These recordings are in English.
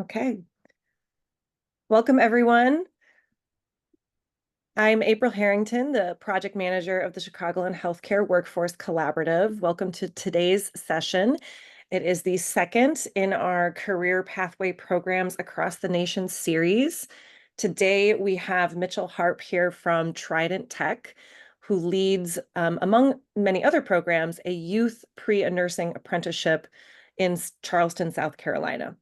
Okay. Welcome, everyone. I'm April Harrington, the project manager of the Chicagoland Healthcare Workforce Collaborative. Welcome to today's session. It is the second in our Career Pathway Programs Across the Nation series. Today, we have Mitchell Harp here from Trident Tech, who leads, among many other programs, a youth pre-nursing apprenticeship in Charleston, South Carolina.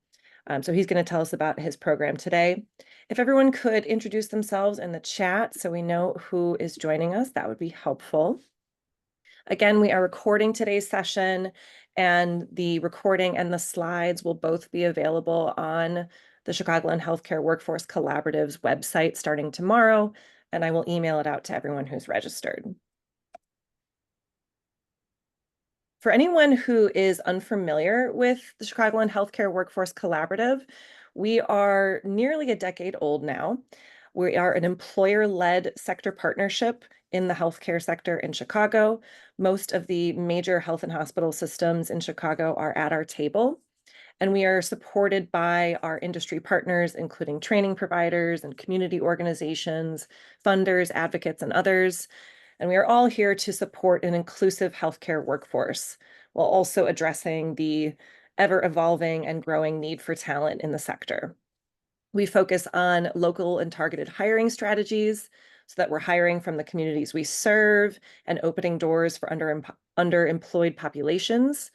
So he's going to tell us about his program today. If everyone could introduce themselves in the chat so we know who is joining us, that would be helpful. Again, we are recording today's session, and the recording and the slides will both be available on the Chicagoland Healthcare Workforce Collaborative's website starting tomorrow, and I will email it out to everyone who's registered. For anyone who is unfamiliar with the Chicagoland Healthcare Workforce Collaborative, we are nearly a decade old now. We are an employer-led sector partnership in the healthcare sector in Chicago. Most of the major health and hospital systems in Chicago are at our table, and we are supported by our industry partners, including training providers and community organizations, funders, advocates, and others. And we are all here to support an inclusive healthcare workforce while also addressing the ever-evolving and growing need for talent in the sector. We focus on local and targeted hiring strategies so that we're hiring from the communities we serve and opening doors for underemployed populations.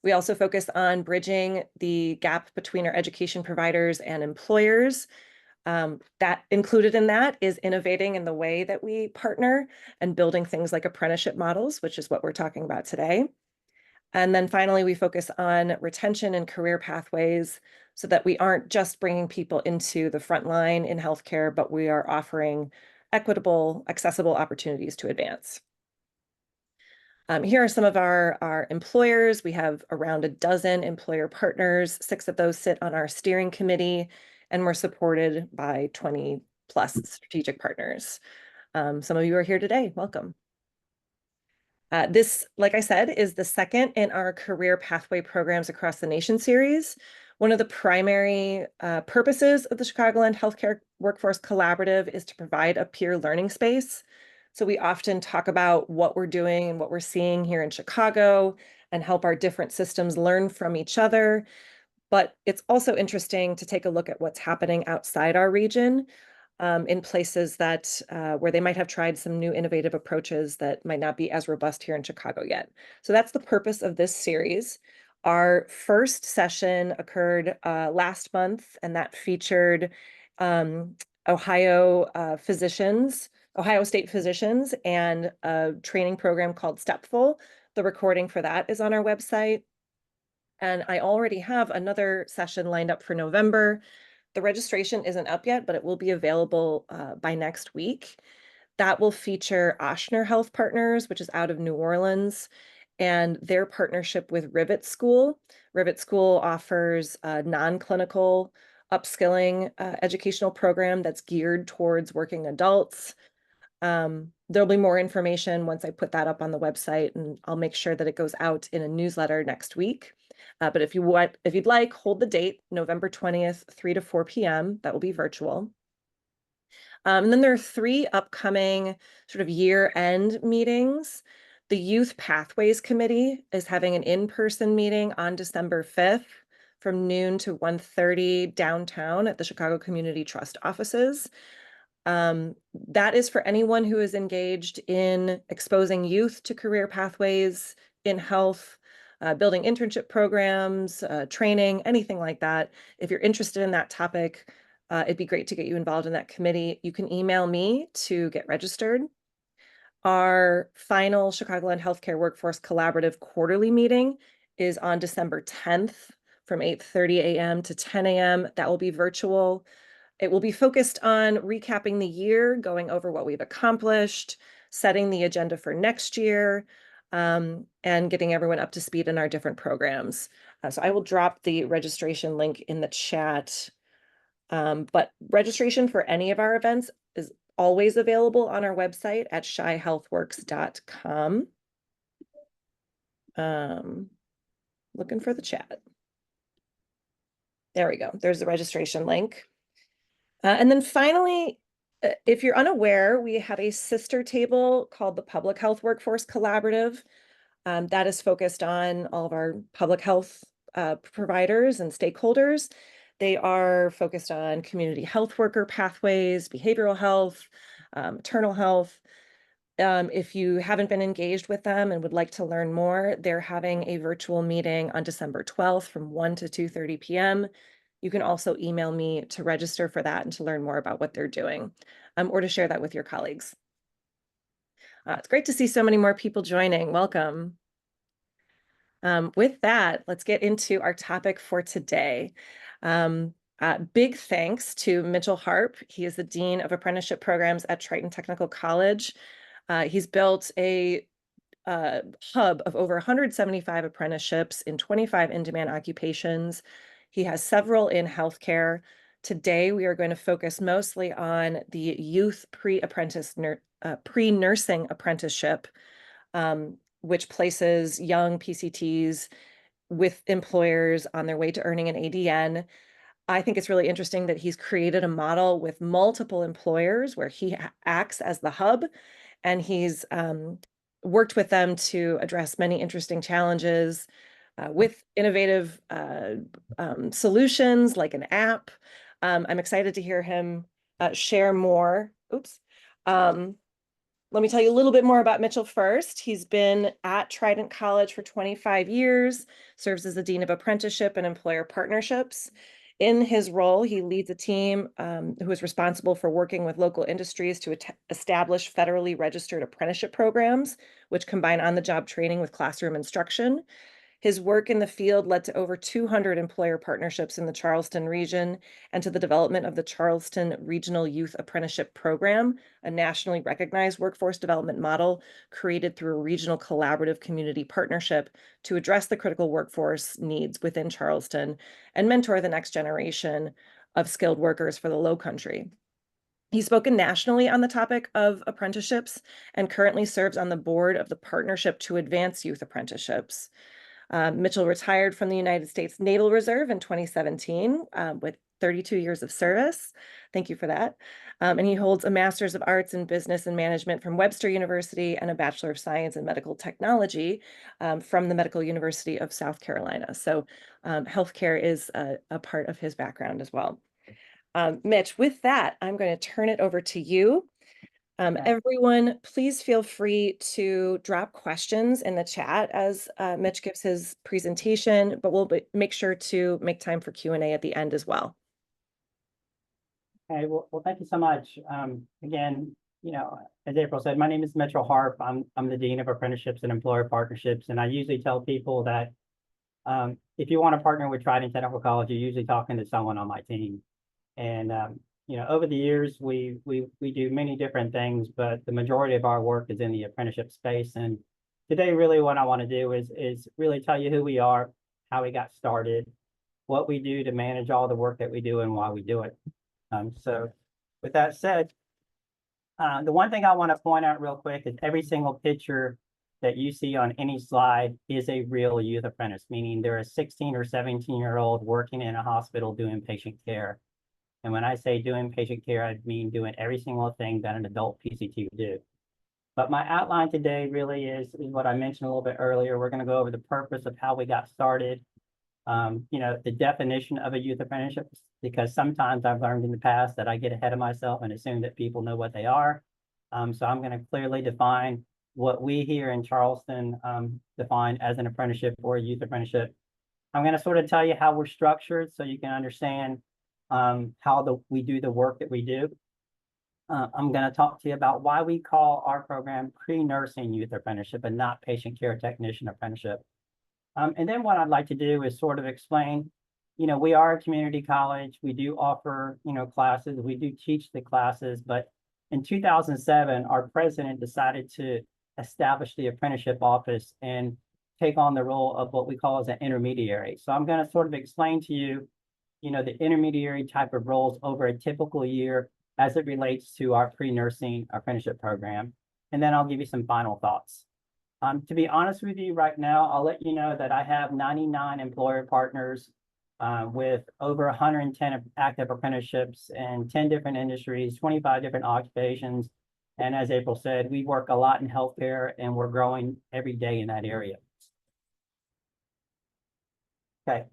We also focus on bridging the gap between our education providers and employers. That included in that is innovating in the way that we partner and building things like apprenticeship models, which is what we're talking about today. And then finally, we focus on retention and career pathways so that we aren't just bringing people into the front line in healthcare, but we are offering equitable, accessible opportunities to advance. Here are some of our employers. We have around a dozen employer partners. 6 of those sit on our steering committee, and we're supported by 20 plus strategic partners. Some of you are here today. Welcome. This, like I said, is the second in our Career Pathway Programs Across the Nation series. One of the primary purposes of the Chicagoland Healthcare Workforce Collaborative is to provide a peer learning space. So we often talk about what we're doing and what we're seeing here in Chicago and help our different systems learn from each other. But it's also interesting to take a look at what's happening outside our region, in places that where they might have tried some new innovative approaches that might not be as robust here in Chicago yet. So that's the purpose of this series. Our first session occurred last month, and that featured Ohio State physicians, and a training program called Stepful. The recording for that is on our website. And I already have another session lined up for November. The registration isn't up yet, but it will be available by next week. That will feature Ochsner Health Partners, which is out of New Orleans, and their partnership with Rivet School. Rivet School offers a non-clinical upskilling educational program that's geared towards working adults. There'll be more information once I put that up on the website, and I'll make sure that it goes out in a newsletter next week. But if you'd like, hold the date, November 20th, 3 to 4 p.m. That will be virtual. And then there are 3 upcoming sort of year-end meetings. The Youth Pathways Committee is having an in-person meeting on December 5th from noon to 1:30 downtown at the Chicago Community Trust offices. That is for anyone who is engaged in exposing youth to career pathways in health, building internship programs, training, anything like that. If you're interested in that topic, it'd be great to get you involved in that committee. You can email me to get registered. Our final Chicagoland Healthcare Workforce Collaborative quarterly meeting is on December 10th from 8:30 a.m. to 10 a.m. That will be virtual. It will be focused on recapping the year, going over what we've accomplished, setting the agenda for next year, and getting everyone up to speed in our different programs. So I will drop the registration link in the chat. But registration for any of our events is always available on our website at chihealthworks.com. Looking for the chat. There we go. There's the registration link. And then finally, if you're unaware, we have a sister table called the Public Health Workforce Collaborative. That is focused on all of our public health providers and stakeholders. They are focused on community health worker pathways, behavioral health, maternal health. If you haven't been engaged with them and would like to learn more, they're having a virtual meeting on December 12th from 1 to 2:30 p.m. You can also email me to register for that and to learn more about what they're doing, or to share that with your colleagues. It's great to see so many more people joining. Welcome. With that, let's get into our topic for today. Big thanks to Mitchell Harp. He is the Dean of Apprenticeship Programs at Trident Technical College. He's built a hub of over 175 apprenticeships in 25 in-demand occupations. He has several in healthcare. Today, we are going to focus mostly on the youth pre-nursing apprenticeship, which places young PCTs with employers on their way to earning an ADN. I think it's really interesting that he's created a model with multiple employers where he acts as the hub, and he's worked with them to address many interesting challenges with innovative solutions like an app. I'm excited to hear him share more. Oops. Let me tell you a little bit more about Mitchell first. He's been at Trident College for 25 years, serves as the Dean of Apprenticeship and Employer Partnerships. In his role, he leads a team who is responsible for working with local industries to establish federally registered apprenticeship programs, which combine on-the-job training with classroom instruction. His work in the field led to over 200 employer partnerships in the Charleston region and to the development of the Charleston Regional Youth Apprenticeship Program, a nationally recognized workforce development model created through a regional collaborative community partnership to address the critical workforce needs within Charleston and mentor the next generation of skilled workers for the Lowcountry. He's spoken nationally on the topic of apprenticeships and currently serves on the board of the Partnership to Advance Youth Apprenticeships. Mitchell retired from the United States Naval Reserve in 2017 with 32 years of service. Thank you for that. And he holds a Master's of Arts in Business and Management from Webster University and a Bachelor of Science in Medical Technology from the Medical University of South Carolina. So healthcare is a part of his background as well. Mitch, with that, I'm going to turn it over to you. Everyone, please feel free to drop questions in the chat as Mitch gives his presentation, but we'll make sure to make time for Q&A at the end as well. Okay, well, thank you so much. Again, as April said, my name is Mitchell Harp. I'm the Dean of Apprenticeships and Employer Partnerships, and I usually tell people that if you want to partner with Trident Technical College, you're usually talking to someone on my team. And over the years, we do many different things, but the majority of our work is in the apprenticeship space. And today, really, what I want to do is really tell you who we are, how we got started, what we do to manage all the work that we do, and why we do it. So, with that said, the one thing I want to point out real quick is every single picture that you see on any slide is a real youth apprentice, meaning they're a 16 or 17-year-old working in a hospital doing patient care. And when I say doing patient care, I mean doing every single thing that an adult PCT would do. But my outline today really is what I mentioned a little bit earlier. We're going to go over the purpose of how we got started, the definition of a youth apprenticeship, because sometimes I've learned in the past that I get ahead of myself and assume that people know what they are. So I'm going to clearly define what we here in Charleston define as an apprenticeship or a youth apprenticeship. I'm going to sort of tell you how we're structured so you can understand how we do the work that we do. I'm going to talk to you about why we call our program pre-nursing youth apprenticeship and not patient care technician apprenticeship. And then what I'd like to do is sort of explain, we are a community college. We do offer, classes. We do teach the classes. But in 2007, our president decided to establish the apprenticeship office and take on the role of what we call as an intermediary. So I'm going to sort of explain to you, the intermediary type of roles over a typical year as it relates to our pre-nursing apprenticeship program. And then I'll give you some final thoughts. To be honest with you right now, I'll let you know that I have 99 employer partners. with over 110 active apprenticeships in 10 different industries, 25 different occupations. And as April said, we work a lot in healthcare and we're growing every day in that area. Okay.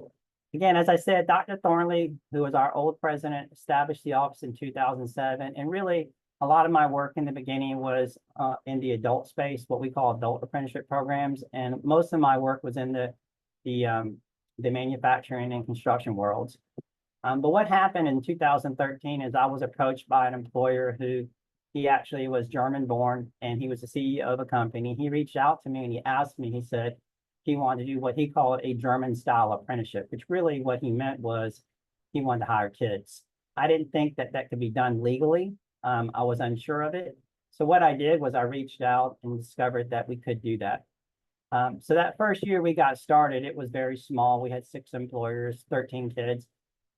Again, as I said, Dr. Thornley, who was our old president, established the office in 2007. And really, a lot of my work in the beginning was in the adult space, what we call adult apprenticeship programs. And most of my work was in the manufacturing and construction worlds. But what happened in 2013 is I was approached by an employer who he actually was German born and he was the CEO of a company. He reached out to me and he asked me, he said, he wanted to do what he called a German style apprenticeship, which really what he meant was he wanted to hire kids. I didn't think that that could be done legally. I was unsure of it. So what I did was I reached out and discovered that we could do that. So that first year we got started, it was very small. We had 6 employers, 13 kids.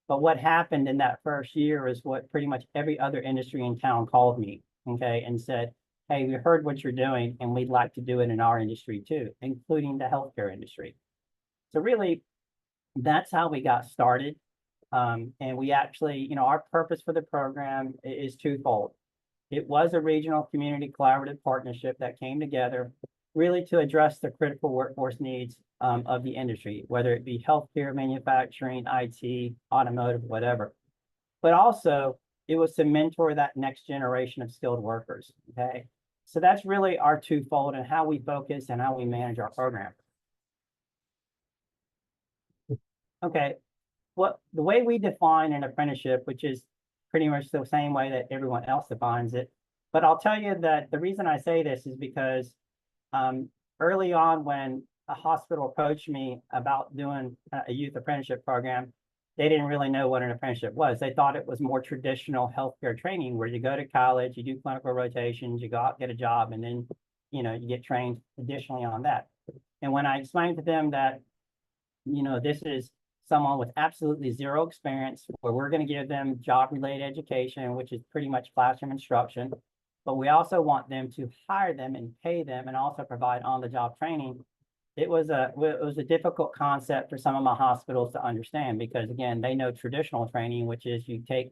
But what happened in that first year is what pretty much every other industry in town called me, okay, and said, hey, we heard what you're doing and we'd like to do it in our industry too, including the healthcare industry. So really, that's how we got started. And we actually, our purpose for the program is twofold. It was a regional community collaborative partnership that came together really to address the critical workforce needs of the industry, whether it be healthcare, manufacturing, IT, automotive, whatever. But also, it was to mentor that next generation of skilled workers, okay? So that's really our twofold and how we focus and how we manage our program. Okay, the way we define an apprenticeship, which is pretty much the same way that everyone else defines it, but I'll tell you that the reason I say this is because early on when a hospital approached me about doing a youth apprenticeship program, they didn't really know what an apprenticeship was. They thought it was more traditional healthcare training where you go to college, you do clinical rotations, you go out, get a job, and then, you get trained additionally on that. And when I explained to them that, this is someone with absolutely zero experience, where we're going to give them job-related education, which is pretty much classroom instruction, but we also want them to hire them and pay them and also provide on-the-job training. It was a difficult concept for some of my hospitals to understand because, again, they know traditional training, which is you take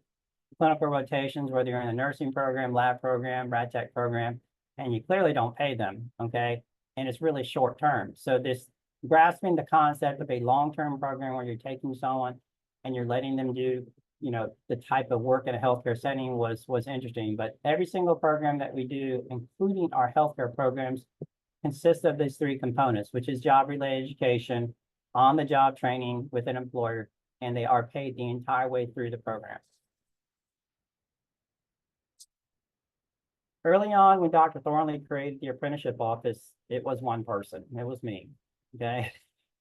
clinical rotations, whether you're in a nursing program, lab program, rad tech program, and you clearly don't pay them, okay? And it's really short term. So this grasping the concept of a long-term program where you're taking someone and you're letting them do, the type of work in a healthcare setting was interesting. But every single program that we do, including our healthcare programs, consists of these 3 components, which is job-related education, on-the-job training with an employer, and they are paid the entire way through the program. Early on, when Dr. Thornley created the apprenticeship office, it was one person. It was me, okay?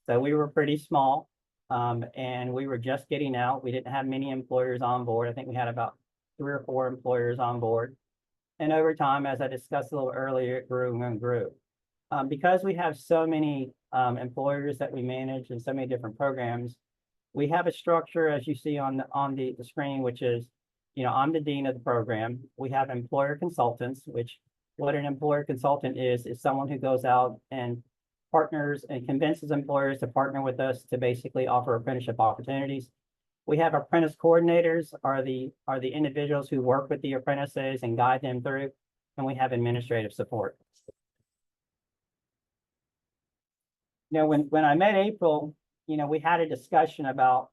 So we were pretty small, and we were just getting out. We didn't have many employers on board. I think we had about 3 or 4 employers on board. And over time, as I discussed a little earlier, it grew and grew. Because we have so many employers that we manage and so many different programs, we have a structure, as you see on the screen, which is, I'm the dean of the program. We have employer consultants, which what an employer consultant is someone who goes out and partners and convinces employers to partner with us to basically offer apprenticeship opportunities. We have apprentice coordinators, are the individuals who work with the apprentices and guide them through, and we have administrative support. When I met April, we had a discussion about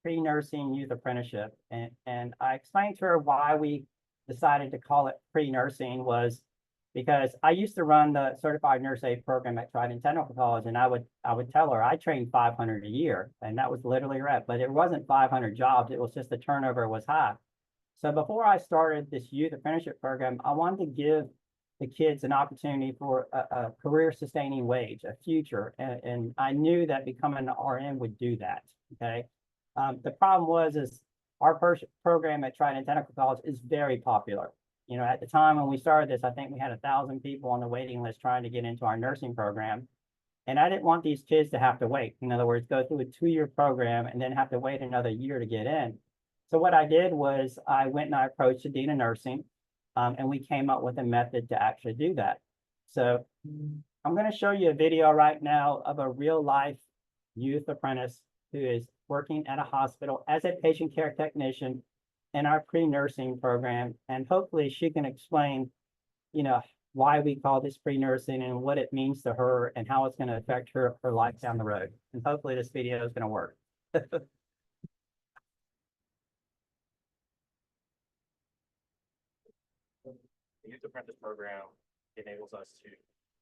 pre-nursing youth apprenticeship. And I explained to her why we decided to call it pre-nursing was because I used to run the certified nurse aide program at Trident Technical College. And I would tell her I trained 500 a year. And that was literally right. But it wasn't 500 jobs. It was just the turnover was high. So before I started this youth apprenticeship program, I wanted to give the kids an opportunity for a career sustaining wage, a future. And I knew that becoming an RN would do that, okay? The problem is our program at Trident Technical College is very popular. At the time when we started this, I think we had 1,000 people on the waiting list trying to get into our nursing program. And I didn't want these kids to have to wait. In other words, go through a 2-year program and then have to wait another year to get in. So what I did was I went and I approached the dean of nursing. And we came up with a method to actually do that. So I'm going to show you a video right now of a real life youth apprentice who is working at a hospital as a patient care technician in our pre-nursing program. And hopefully she can explain, why we call this pre-nursing and what it means to her and how it's going to affect her life down the road. And hopefully this video is going to work. The Youth Apprentice Program enables us to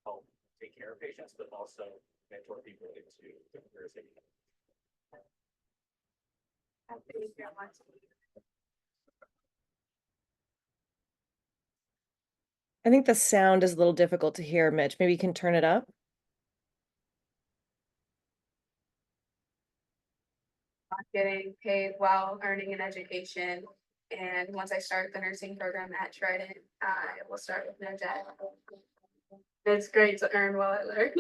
help take care of patients, but also mentor people into different careers. I think the sound is a little difficult to hear, Mitch. Maybe you can turn it up. Getting paid while earning an education. And once I start the nursing program at Trident, I will start with no debt. It's great to earn while I learn.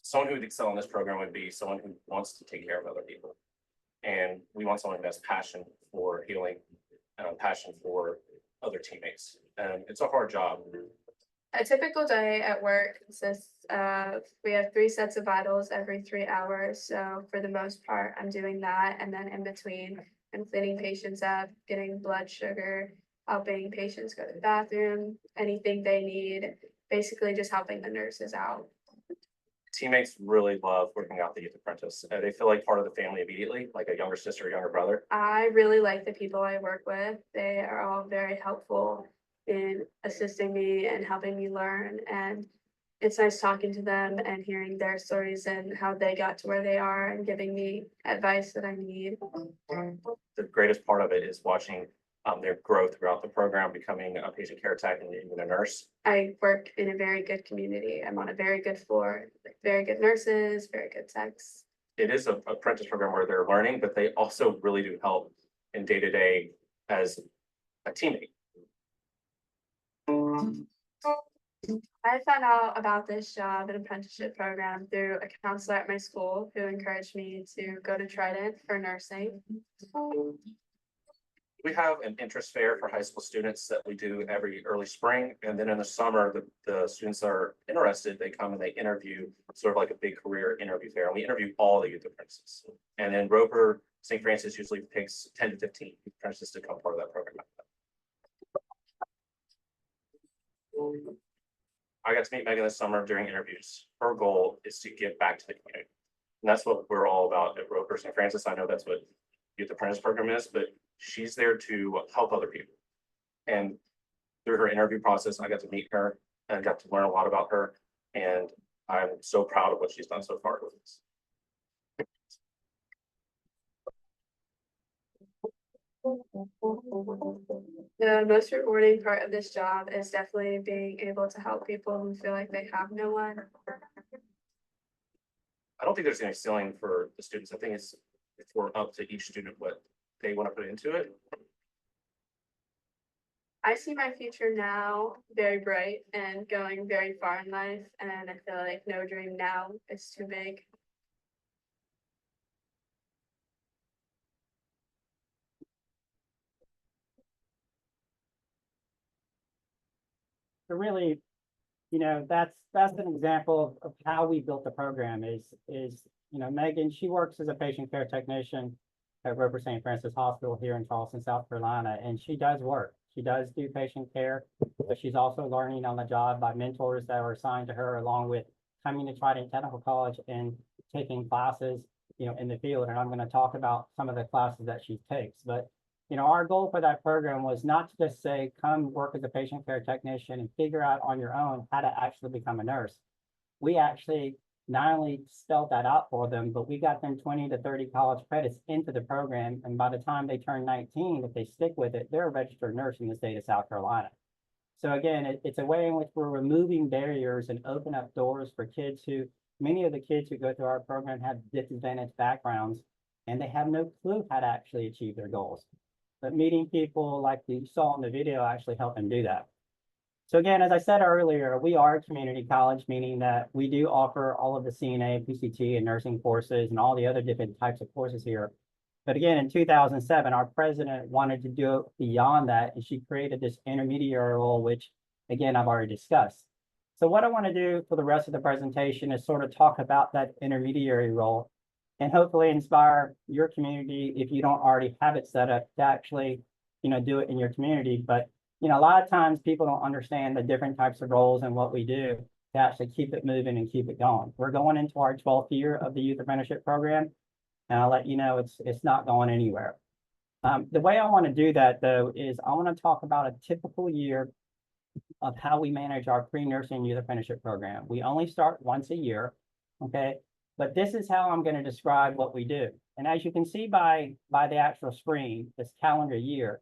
Someone who would excel in this program would be someone who wants to take care of other people. And we want someone who has passion for healing, passion for other teammates. And it's a hard job. A typical day at work consists of, we have 3 sets of vitals every 3 hours. So for the most part, I'm doing that. And then in between, I'm cleaning patients up, getting blood sugar, helping patients go to the bathroom, anything they need, basically just helping the nurses out. Teammates really love working out the Youth Apprentice. They feel like part of the family immediately, like a younger sister or younger brother. I really like the people I work with. They are all very helpful in assisting me and helping me learn. And it's nice talking to them and hearing their stories and how they got to where they are and giving me advice that I need. The greatest part of it is watching their growth throughout the program, becoming a patient care tech and even a nurse. I work in a very good community. I'm on a very good floor, very good nurses, very good techs. It is an apprentice program where they're learning, but they also really do help in day-to-day as a teammate. I found out about this job, an apprenticeship program, through a counselor at my school who encouraged me to go to Trident for nursing. We have an interest fair for high school students that we do every early spring. And then in the summer, the students that are interested, they come and they interview, sort of like a big career interview fair. And we interview all the youth apprentices. And then Roper St. Francis usually takes 10 to 15 youth apprentices to become part of that program. I got to meet Megan this summer during interviews. Her goal is to give back to the community. And that's what we're all about at Roper St. Francis. I know that's what Youth Apprentice Program is, but she's there to help other people. And through her interview process, I got to meet her and got to learn a lot about her. And I'm so proud of what she's done so far with this. The most rewarding part of this job is definitely being able to help people who feel like they have no one. I don't think there's any ceiling for the students. I think it's for up to each student what they want to put into it. I see my future now very bright and going very far in life, and I feel like no dream now is too big. So really, that's an example of how we built the program is, Megan, she works as a patient care technician at Roper St. Francis Hospital here in Charleston, South Carolina, and she does work. She does do patient care, but she's also learning on the job by mentors that are assigned to her, along with coming to Trident Technical College and taking classes, in the field. And I'm going to talk about some of the classes that she takes. But, our goal for that program was not to just say, come work as a patient care technician and figure out on your own how to actually become a nurse. We actually not only spelled that out for them, but we got them 20 to 30 college credits into the program. And by the time they turn 19, if they stick with it, they're a registered nurse in the state of South Carolina. So again, it's a way in which we're removing barriers and open up doors for kids many of the kids who go through our program have disadvantaged backgrounds and they have no clue how to actually achieve their goals. But meeting people like you saw in the video actually help them do that. So again, as I said earlier, we are a community college, meaning that we do offer all of the CNA, PCT, and nursing courses and all the other different types of courses here. But again, in 2007, our president wanted to do beyond that, and she created this intermediary role, which again, I've already discussed. So what I want to do for the rest of the presentation is sort of talk about that intermediary role and hopefully inspire your community, if you don't already have it set up, to actually, do it in your community. But, a lot of times people don't understand the different types of roles and what we do to actually keep it moving and keep it going. We're going into our 12th year of the Youth Apprenticeship Program, and I'll let you know it's not going anywhere. The way I want to do that, though, is I want to talk about a typical year of how we manage our pre-nursing youth apprenticeship program. We only start once a year, okay? But this is how I'm going to describe what we do. And as you can see by the actual screen, this calendar year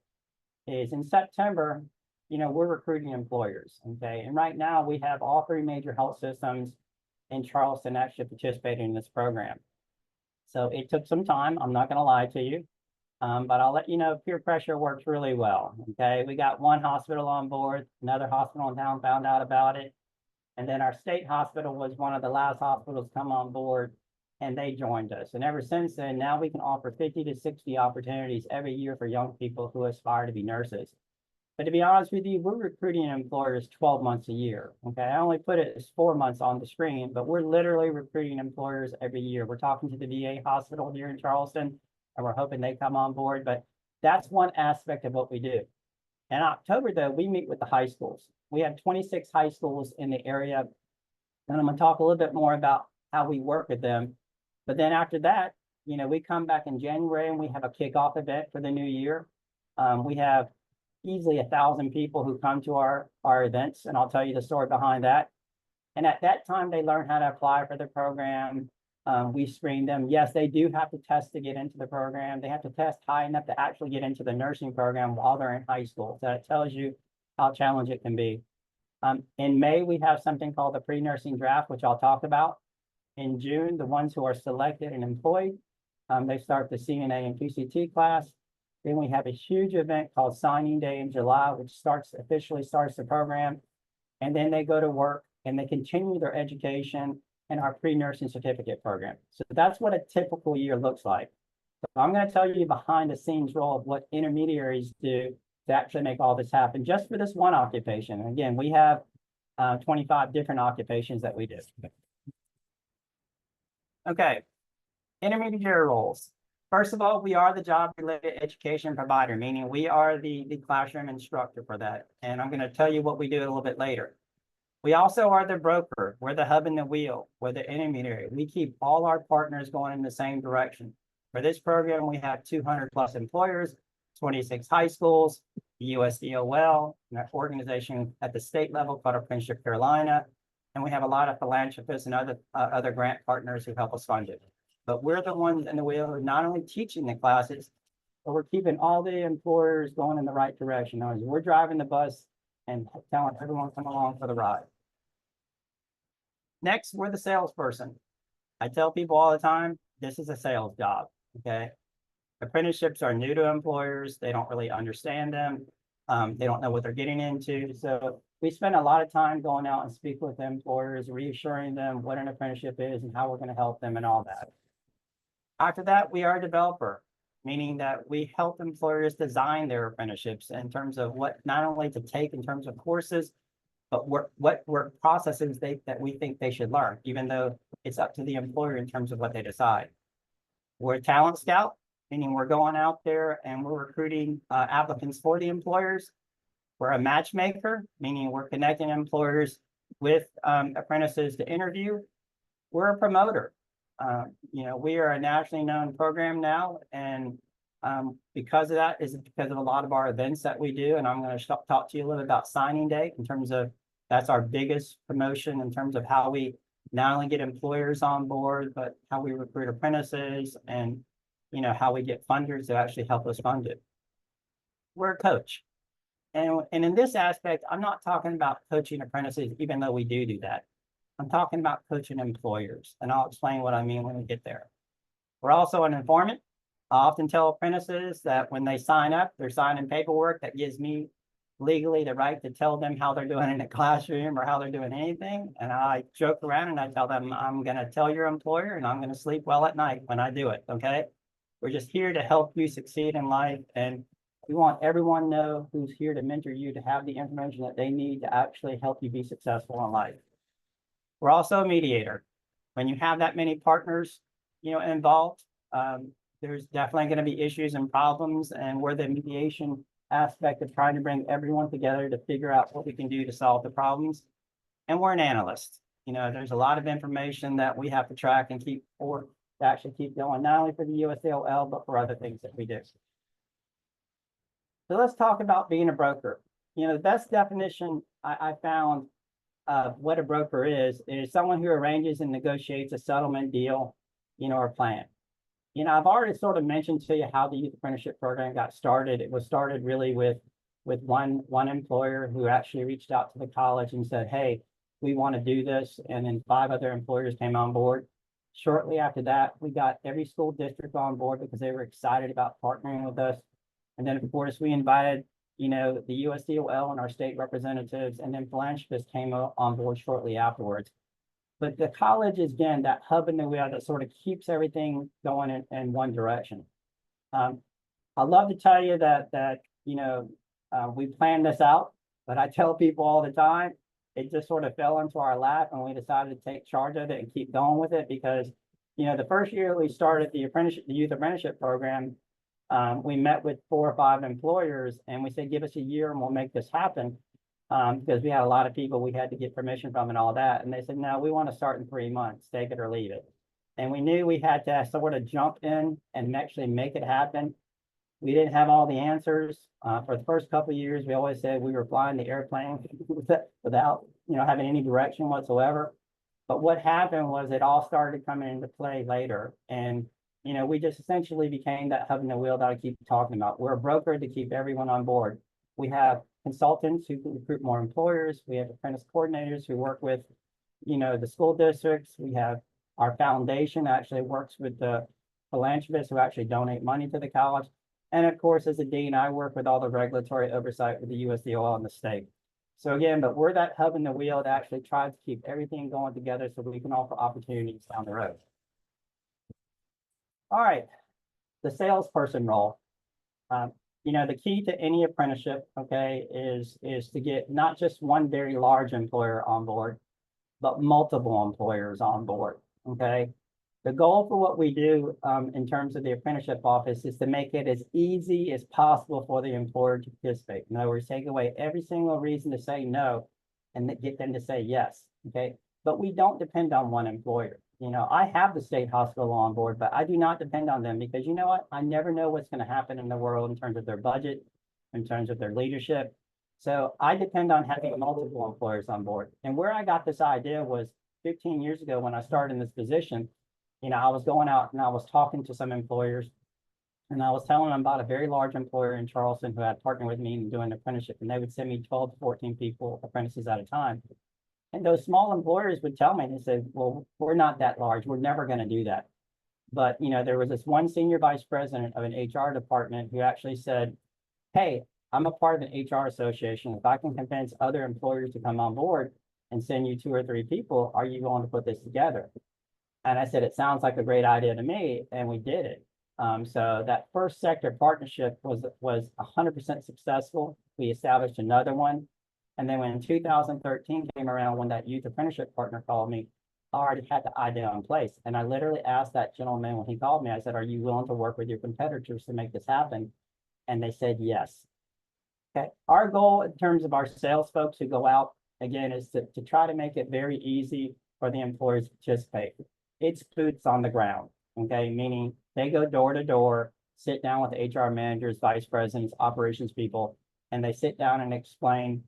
is in September, we're recruiting employers, okay? And right now we have all 3 major health systems in Charleston actually participating in this program. So it took some time, I'm not going to lie to you. But I'll let you know peer pressure works really well. Okay, we got one hospital on board, another hospital in town found out about it. And then our state hospital was one of the last hospitals come on board, and they joined us. And ever since then, now we can offer 50 to 60 opportunities every year for young people who aspire to be nurses. But to be honest with you, we're recruiting employers 12 months a year. Okay, I only put it as 4 months on the screen, but we're literally recruiting employers every year. We're talking to the VA hospital here in Charleston, and we're hoping they come on board. But that's one aspect of what we do. In October, though, we meet with the high schools. We have 26 high schools in the area, and I'm going to talk a little bit more about how we work with them. But then after that, we come back in January and we have a kickoff event for the new year. We have easily 1,000 people who come to our events, and I'll tell you the story behind that. And at that time, they learn how to apply for the program. We screen them. Yes, they do have to test to get into the program. They have to test high enough to actually get into the nursing program while they're in high school. So that tells you how challenging it can be. In May, we have something called the pre-nursing draft, which I'll talk about. In June, the ones who are selected and employed, they start the CNA and PCT class. Then we have a huge event called Signing Day in July, which officially starts the program. And then they go to work and they continue their education in our pre-nursing certificate program. So that's what a typical year looks like. So I'm going to tell you behind the scenes role of what intermediaries do to actually make all this happen, just for this one occupation. And again, we have 25 different occupations that we do. Okay, intermediary roles. First of all, we are the job-related education provider, meaning we are the classroom instructor for that. And I'm going to tell you what we do a little bit later. We also are the broker. We're the hub and the wheel. We're the intermediary. We keep all our partners going in the same direction. For this program, we have 200 plus employers, 26 high schools, the USDOL, and our organization at the state level called Apprenticeship Carolina. And we have a lot of philanthropists and other grant partners who help us fund it. But we're the ones in the wheel who are not only teaching the classes, but we're keeping all the employers going in the right direction. In other words, we're driving the bus and telling everyone come along for the ride. Next, we're the salesperson. I tell people all the time, this is a sales job, okay? Apprenticeships are new to employers. They don't really understand them. They don't know what they're getting into. So we spend a lot of time going out and speak with employers, reassuring them what an apprenticeship is and how we're going to help them and all that. After that, we are a developer, meaning that we help employers design their apprenticeships in terms of what not only to take in terms of courses, but what work processes that we think they should learn, even though it's up to the employer in terms of what they decide. We're a talent scout, meaning we're going out there and we're recruiting applicants for the employers. We're a matchmaker, meaning we're connecting employers with apprentices to interview. We're a promoter. We are a nationally known program now, and because of that is because of a lot of our events that we do. And I'm going to talk to you a little bit about signing day in terms of that's our biggest promotion in terms of how we not only get employers on board, but how we recruit apprentices and, how we get funders to actually help us fund it. We're a coach. And in this aspect, I'm not talking about coaching apprentices, even though we do that. I'm talking about coaching employers, and I'll explain what I mean when we get there. We're also an informant. I often tell apprentices that when they sign up, they're signing paperwork that gives me legally the right to tell them how they're doing in the classroom or how they're doing anything. And I joke around and I tell them, I'm going to tell your employer and I'm going to sleep well at night when I do it, okay? We're just here to help you succeed in life and We want everyone to know who's here to mentor you to have the information that they need to actually help you be successful in life. We're also a mediator. When you have that many partners, involved, there's definitely going to be issues and problems, and we're the mediation aspect of trying to bring everyone together to figure out what we can do to solve the problems. And we're an analyst. There's a lot of information that we have to track and keep or to actually keep going, not only for the USDOL, but for other things that we do. So let's talk about being a broker. The best definition I found of what a broker is someone who arranges and negotiates a settlement deal, or plan. I've already sort of mentioned to you how the youth apprenticeship program got started. It was started really with one employer who actually reached out to the college and said, hey, we want to do this. And then 5 other employers came on board. Shortly after that, we got every school district on board because they were excited about partnering with us. And then, of course, we invited, the USDOL and our state representatives, and then philanthropists came on board shortly afterwards. But the college is, again, that hub in the wheel that sort of keeps everything going in one direction. I love to tell you that we planned this out, but I tell people all the time, it just sort of fell into our lap and we decided to take charge of it and keep going with it because, the first year we started the youth apprenticeship program, we met with 4 or 5 employers and we said, give us a year and we'll make this happen. Because we had a lot of people we had to get permission from and all that. And they said, no, we want to start in 3 months, take it or leave it. And we knew we had to sort of jump in and actually make it happen. We didn't have all the answers. For the first couple of years, we always said we were flying the airplane without, having any direction whatsoever. But what happened was it all started coming into play later. And, we just essentially became that hub in the wheel that I keep talking about. We're a broker to keep everyone on board. We have consultants who recruit more employers. We have apprentice coordinators who work with, the school districts. We have our foundation actually works with the philanthropists who actually donate money to the college. And of course, as a dean, I work with all the regulatory oversight with the USDOL and the state. So again, but we're that hub in the wheel that actually tries to keep everything going together so we can offer opportunities down the road. All right, the salesperson role. The key to any apprenticeship, okay, is to get not just one very large employer on board, but multiple employers on board, okay? The goal for what we do in terms of the apprenticeship office is to make it as easy as possible for the employer to participate. In other words, take away every single reason to say no and get them to say yes, okay? But we don't depend on one employer. I have the state hospital on board, but I do not depend on them because you know what? I never know what's going to happen in the world in terms of their budget, in terms of their leadership. So I depend on having multiple employers on board. And where I got this idea was 15 years ago when I started in this position, I was going out and I was talking to some employers and I was telling them about a very large employer in Charleston who had partnered with me in doing an apprenticeship, and they would send me 12 to 14 people, apprentices at a time. And those small employers would tell me, and they said, well, we're not that large. We're never going to do that. But, there was this one senior vice president of an HR department who actually said, hey, I'm a part of an HR association. If I can convince other employers to come on board and send you 2 or 3 people, are you going to put this together? And I said, it sounds like a great idea to me. And we did it. So that first sector partnership was 100% successful. We established another one. And then when 2013 came around, when that youth apprenticeship partner called me, I already had the idea in place. And I literally asked that gentleman when he called me, I said, are you willing to work with your competitors to make this happen? And they said, yes. Okay. Our goal in terms of our sales folks who go out, again, is to try to make it very easy for the employers to participate. It's boots on the ground, okay? Meaning they go door to door, sit down with HR managers, vice presidents, operations people, and they sit down and explain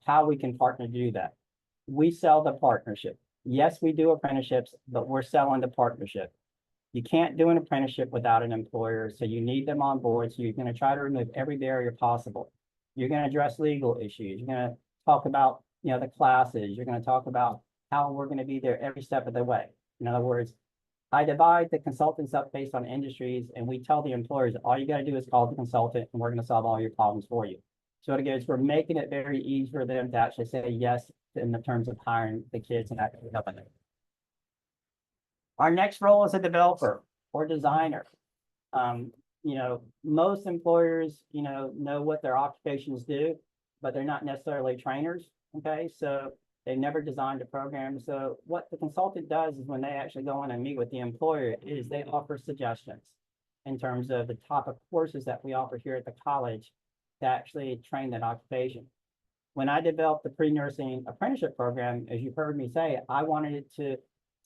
how we can partner to do that. We sell the partnership. Yes, we do apprenticeships, but we're selling the partnership. You can't do an apprenticeship without an employer, so you need them on board. So you're going to try to remove every barrier possible. You're going to address legal issues. You're going to talk about, the classes. You're going to talk about how we're going to be there every step of the way. In other words, I divide the consultants up based on industries, and we tell the employers, all you got to do is call the consultant, and we're going to solve all your problems for you. So it goes, we're making it very easy for them to actually say yes in the terms of hiring the kids and actually helping them. Our next role is a developer or designer. most employers, know what their occupations do, but they're not necessarily trainers, okay? So they've never designed a program. So what the consultant does is when they actually go in and meet with the employer is they offer suggestions in terms of the type of courses that we offer here at the college to actually train that occupation. When I developed the pre-nursing apprenticeship program, as you've heard me say, I wanted it to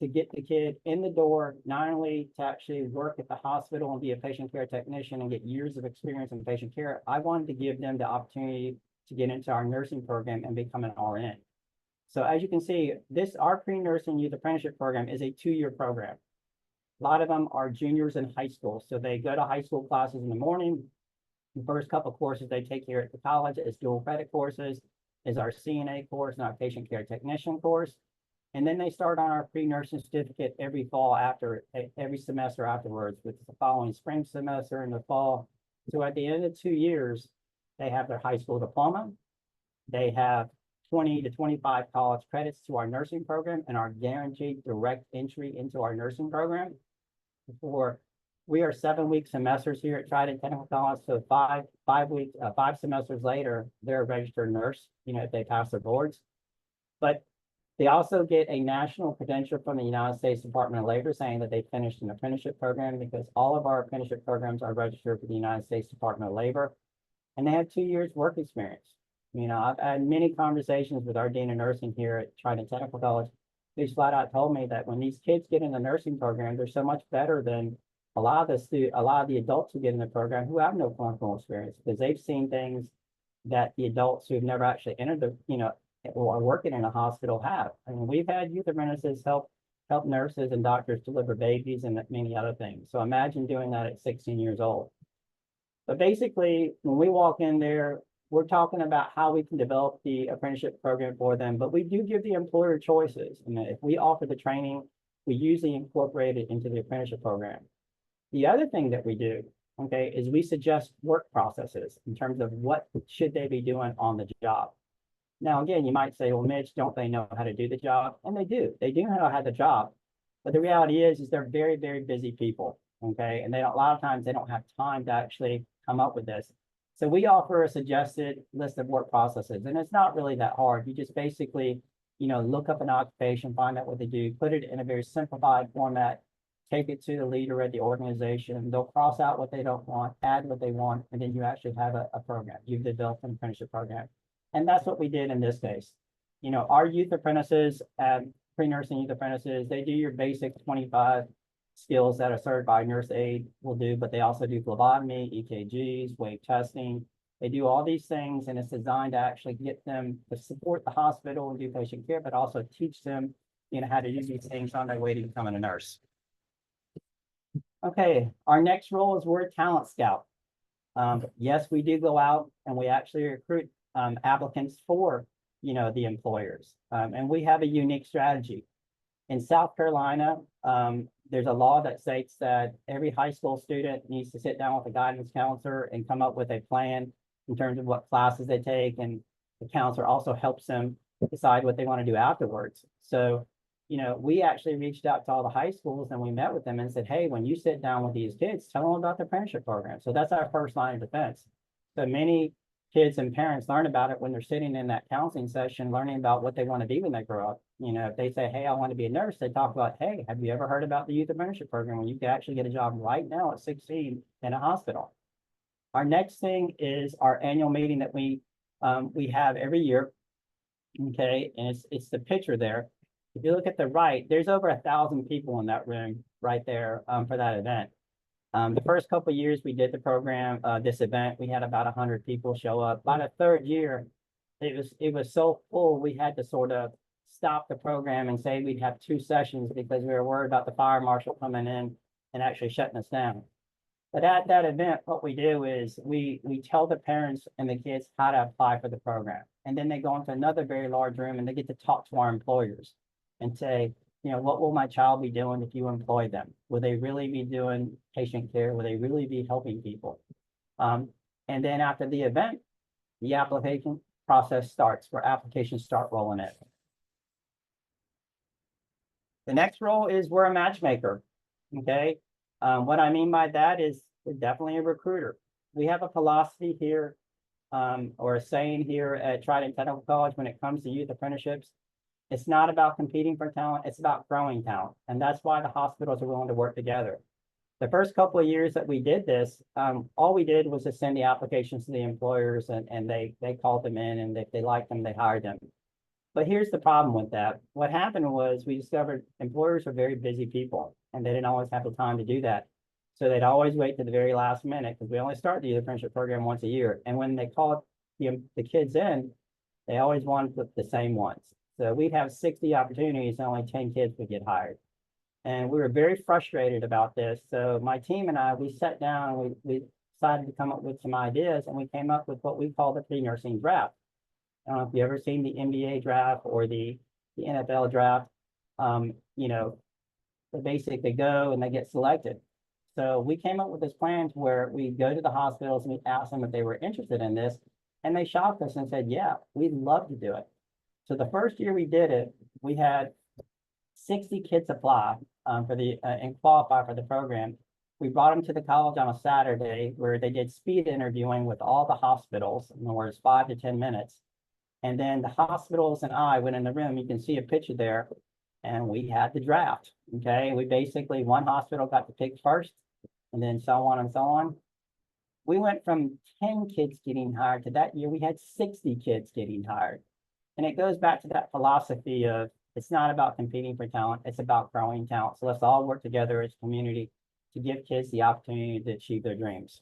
get the kid in the door, not only to actually work at the hospital and be a patient care technician and get years of experience in patient care, I wanted to give them the opportunity to get into our nursing program and become an RN. So as you can see, our pre-nursing youth apprenticeship program is a 2-year program. A lot of them are juniors in high school. So they go to high school classes in the morning. The first couple of courses they take here at the college is dual credit courses, is our CNA course and our patient care technician course. And then they start on our pre-nursing certificate every fall every semester afterwards, with the following spring semester in the fall. So at the end of 2 years, they have their high school diploma. They have 20 to 25 college credits to our nursing program and are guaranteed direct entry into our nursing program. We are 7-week semesters here at Trident Technical College. So five semesters later, they're a registered nurse, if they pass their boards. But they also get a national credential from the United States Department of Labor saying that they finished an apprenticeship program, because all of our apprenticeship programs are registered for the United States Department of Labor. And they have 2 years work experience. I've had many conversations with our dean of nursing here at Trident Technical College. He's flat out told me that when these kids get in the nursing program, they're so much better than a lot of the adults who get in the program who have no clinical experience, because they've seen things that the adults who've never actually entered or are working in a hospital have. I mean, we've had youth apprentices help nurses and doctors deliver babies and many other things. So imagine doing that at 16 years old. But basically, when we walk in there, we're talking about how we can develop the apprenticeship program for them, but we do give the employer choices. And if we offer the training, we usually incorporate it into the apprenticeship program. The other thing that we do, okay, is we suggest work processes in terms of what should they be doing on the job. Now, again, you might say, well, Mitch, don't they know how to do the job? And they do. They do know how to have the job. But the reality is they're very, very busy people, okay? And a lot of times they don't have time to actually come up with this. So we offer a suggested list of work processes, and it's not really that hard. You just basically, look up an occupation, find out what they do, put it in a very simplified format, take it to the leader at the organization. They'll cross out what they don't want, add what they want, and then you actually have a program. You've developed an apprenticeship program. And that's what we did in this case. Our youth apprentices, pre-nursing youth apprentices, they do your basic 25 skills that a certified nurse aide will do, but they also do phlebotomy, EKGs, wave testing. They do all these things, and it's designed to actually get them to support the hospital and do patient care, but also teach them, how to do these things on their way to becoming a nurse. Okay, our next role is we're a talent scout. Yes, we do go out and we actually recruit applicants for, the employers. And we have a unique strategy. In South Carolina, there's a law that states that every high school student needs to sit down with a guidance counselor and come up with a plan in terms of what classes they take. And the counselor also helps them decide what they want to do afterwards. So, we actually reached out to all the high schools and we met with them and said, hey, when you sit down with these kids, tell them about the apprenticeship program. So that's our first line of defense. So many kids and parents learn about it when they're sitting in that counseling session, learning about what they want to be when they grow up. If they say, hey, I want to be a nurse, they talk about, hey, have you ever heard about the youth apprenticeship program where you can actually get a job right now at 16 in a hospital? Our next thing is our annual meeting that we have every year. Okay, and it's the picture there. If you look at the right, there's over 1,000 people in that room right there for that event. The first couple of years we did the program, this event, we had about 100 people show up. By the third year, it was so full, we had to sort of stop the program and say we'd have 2 sessions because we were worried about the fire marshal coming in and actually shutting us down. But at that event, what we do is we tell the parents and the kids how to apply for the program. And then they go into another very large room and they get to talk to our employers and say, what will my child be doing if you employ them? Will they really be doing patient care? Will they really be helping people? And then after the event, the application process starts, where applications start rolling in. The next role is we're a matchmaker, okay? What I mean by that is we're definitely a recruiter. We have a philosophy here, or a saying here at Trident Technical College when it comes to youth apprenticeships. It's not about competing for talent, it's about growing talent. And that's why the hospitals are willing to work together. The first couple of years that we did this, all we did was to send the applications to the employers and they called them in, and if they liked them, they hired them. But here's the problem with that. What happened was we discovered employers are very busy people and they didn't always have the time to do that. So they'd always wait to the very last minute because we only start the apprenticeship program once a year. And when they called the kids in, they always wanted the same ones. So we'd have 60 opportunities and only 10 kids would get hired. And we were very frustrated about this. So my team and I, we sat down and we decided to come up with some ideas, and we came up with what we call the pre-nursing draft. I don't know if you've ever seen the NBA draft or the NFL draft. You know, they basically go and they get selected. So we came up with this plan to where we go to the hospitals and we asked them if they were interested in this. And they shocked us and said, yeah, we'd love to do it. So the first year we did it, we had 60 kids apply and qualify for the program. We brought them to the college on a Saturday where they did speed interviewing with all the hospitals, in other words, 5 to 10 minutes. And then the hospitals and I went in the room, you can see a picture there, and we had the draft, okay? We basically, one hospital got to pick first, and then so on and so on. We went from 10 kids getting hired to that year, we had 60 kids getting hired. And it goes back to that philosophy of, it's not about competing for talent, it's about growing talent. So let's all work together as a community to give kids the opportunity to achieve their dreams.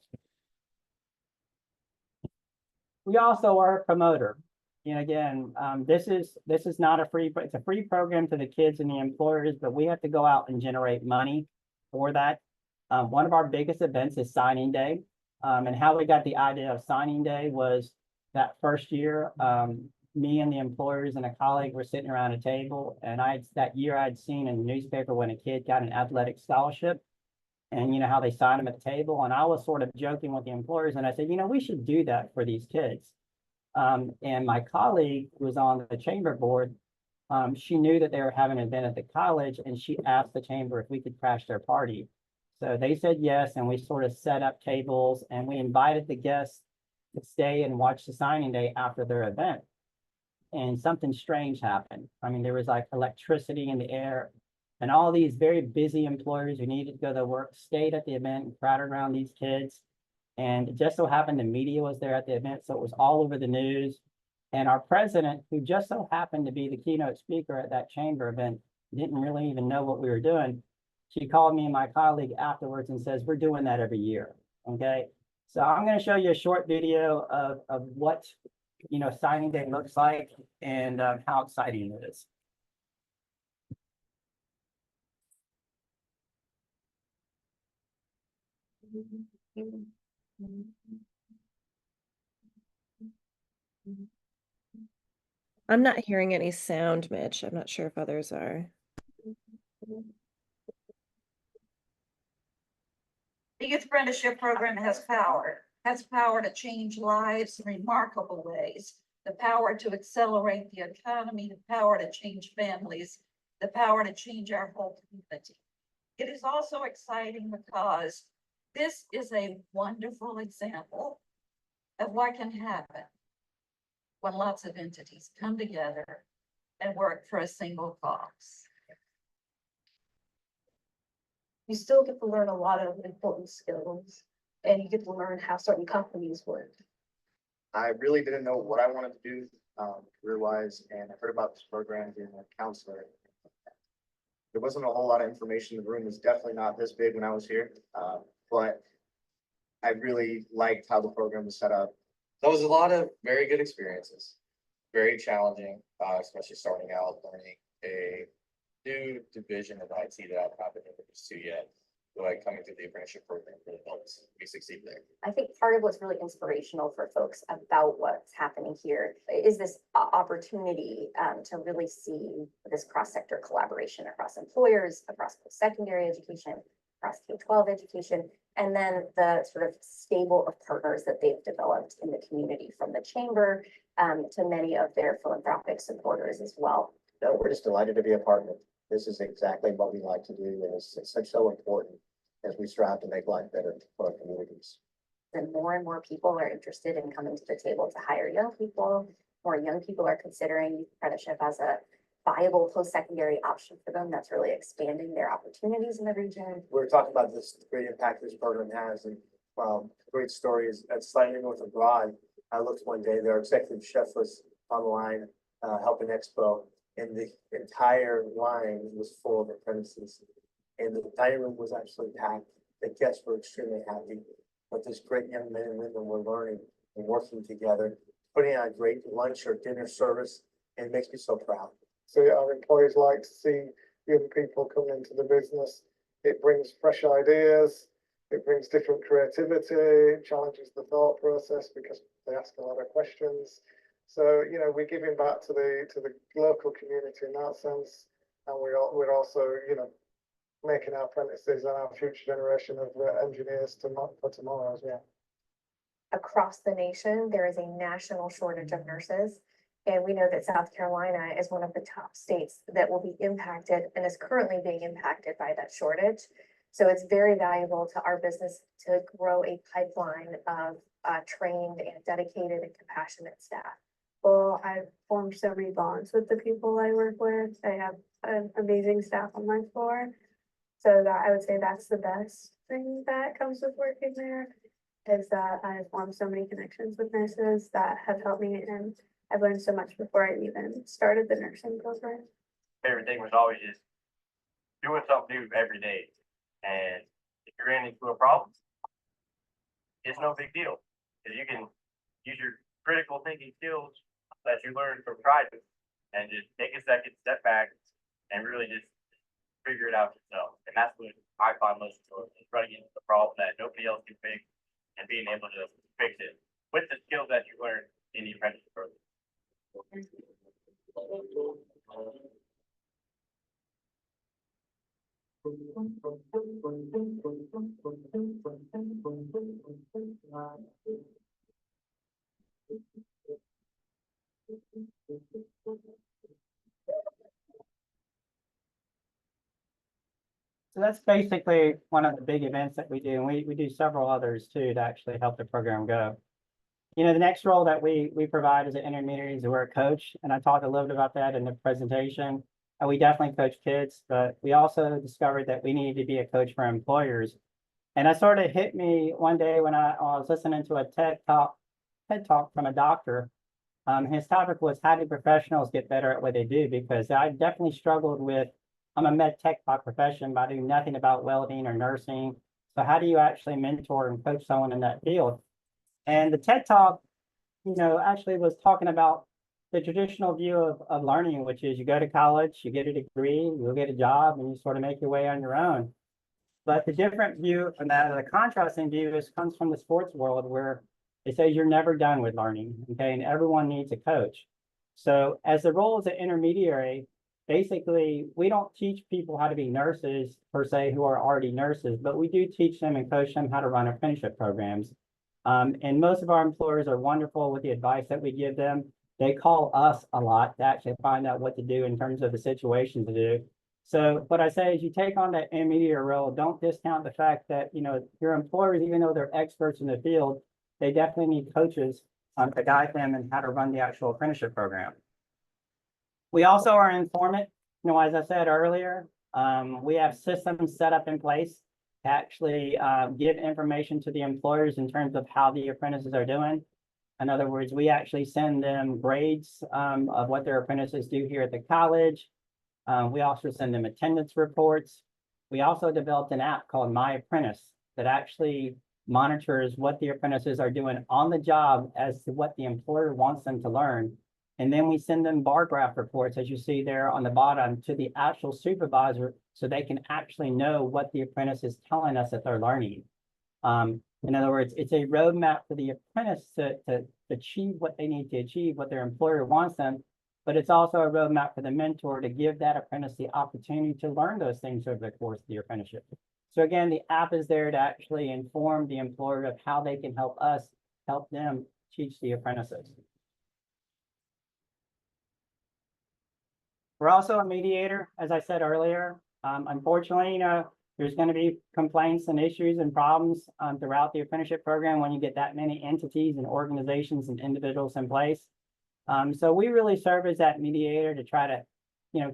We also are a promoter. And again, this is not a free, it's a free program to the kids and the employers, but we have to go out and generate money for that. One of our biggest events is signing day. And how we got the idea of signing day was that first year, me and the employers and a colleague were sitting around a table, and that year I'd seen in the newspaper when a kid got an athletic scholarship, and you know how they sign them at the table. And I was sort of joking with the employers, and I said, you know, we should do that for these kids. And my colleague who was on the chamber board, she knew that they were having an event at the college, and she asked the chamber if we could crash their party. So they said yes, and we sort of set up tables, and we invited the guests to stay and watch the signing day after their event. And something strange happened. I mean, there was like electricity in the air, and all these very busy employers who needed to go to work stayed at the event and crowded around these kids. And it just so happened the media was there at the event, so it was all over the news. And our president, who just so happened to be the keynote speaker at that chamber event, didn't really even know what we were doing. She called me and my colleague afterwards and says, we're doing that every year, okay? So I'm gonna show you a short video of what, you know, signing day looks like and how exciting it is. I'm not hearing any sound, Mitch. I'm not sure if others are. The Youth Apprenticeship Program has power to change lives in remarkable ways, the power to accelerate the economy, the power to change families, the power to change our whole community. It is also exciting because this is a wonderful example of what can happen when lots of entities come together and work for a single cause. You still get to learn a lot of important skills, and you get to learn how certain companies work. I really didn't know what I wanted to do career-wise, and I heard about this program being a counselor. There wasn't a whole lot of information. The room was definitely not this big when I was here, but I really liked how the program was set up. There was a lot of very good experiences, very challenging, especially starting out learning a new division of IT that I've not been introduced to yet. So like coming through the apprenticeship program really helps me succeed there. I think part of what's really inspirational for folks about what's happening here is this opportunity to really see this cross-sector collaboration across employers, across post-secondary education, across K-12 education, and then the sort of stable of partners that they've developed in the community, from the chamber to many of their philanthropic supporters as well. So we're just delighted to be a partner. This is exactly what we like to do, and it's so important as as we strive to make life better for our communities. And more people are interested in coming to the table to hire young people. More young people are considering youth apprenticeship as a viable post-secondary option for them. That's really expanding their opportunities in the region. We're talking about this great impact this program has, and great story is at slightly north of Broad. I looked one day, their executive chef was on the line helping Expo, and the entire line was full of apprentices. And the dining room was actually packed. The guests were extremely happy. But this great young men and women were learning and working together, putting on a great lunch or dinner service, and it makes me so proud. So our employees like to see young people come into the business. It brings fresh ideas, it brings different creativity, it challenges the thought process because they ask a lot of questions. So, you know, we're giving back to the local community in that sense. And we're also, you know, making our apprentices and our future generation of engineers for tomorrow as well. Across the nation, there is a national shortage of nurses. And we know that South Carolina is one of the top states that will be impacted and is currently being impacted by that shortage. So it's very valuable to our business to grow a pipeline of trained and dedicated and compassionate staff. Well, I've formed so many bonds with the people I work with. I have an amazing staff on my floor. So that I would say that's the best thing that comes with working there, is that I've formed so many connections with nurses that have helped me, and I've learned so much before I even started the nursing program. Favorite thing was always just doing something new every day. And if you're running into a problem, it's no big deal. Because you can use your critical thinking skills that you learned from Trident and just take a second, step back, and really just figure it out yourself. And that's what I find most important, is running into the problem that nobody else can fix and being able to fix it with the skills that you learned in the apprenticeship program. So that's basically one of the big events that we do, and we do several others too to actually help the program go. You know, the next role that we provide as an intermediary is we're a coach, and I talked a little bit about that in the presentation. And we definitely coach kids, but we also discovered that we needed to be a coach for employers. And it sort of hit me one day when I was listening to a TED talk from a doctor. His topic was, how do professionals get better at what they do? Because I definitely struggled with, I'm a med tech by profession, but I do nothing about welding or nursing. So how do you actually mentor and coach someone in that field? And the TED Talk, you know, actually was talking about the traditional view of learning, which is you go to college, you get a degree, you get a job, and you sort of make your way on your own. But the different view from that, the contrasting view, comes from the sports world, where they say you're never done with learning, okay, and everyone needs a coach. So as the role as an intermediary, basically, we don't teach people how to be nurses per se who are already nurses, but we do teach them and coach them how to run apprenticeship programs. And most of our employers are wonderful with the advice that we give them. They call us a lot to actually find out what to do in terms of the situation to do. So what I say is, you take on that intermediary role, don't discount the fact that, you know, your employers, even though they're experts in the field, they definitely need coaches to guide them in how to run the actual apprenticeship program. We also are an informant. You know, as I said earlier, we have systems set up in place to actually give information to the employers in terms of how the apprentices are doing. In other words, we actually send them grades of what their apprentices do here at the college. We also send them attendance reports. We also developed an app called My Apprentice that actually monitors what the apprentices are doing on the job as to what the employer wants them to learn. And then we send them bar graph reports, as you see there on the bottom, to the actual supervisor, so they can actually know what the apprentice is telling us that they're learning. In other words, it's a roadmap for the apprentice to achieve what they need to achieve, what their employer wants them. But it's also a roadmap for the mentor to give that apprentice the opportunity to learn those things over the course of the apprenticeship. So again, the app is there to actually inform the employer of how they can help us help them teach the apprentices. We're also a mediator, as I said earlier. Unfortunately, you know, There's going to be complaints and issues and problems throughout the apprenticeship program when you get that many entities and organizations and individuals in place. So we really serve as that mediator to try to,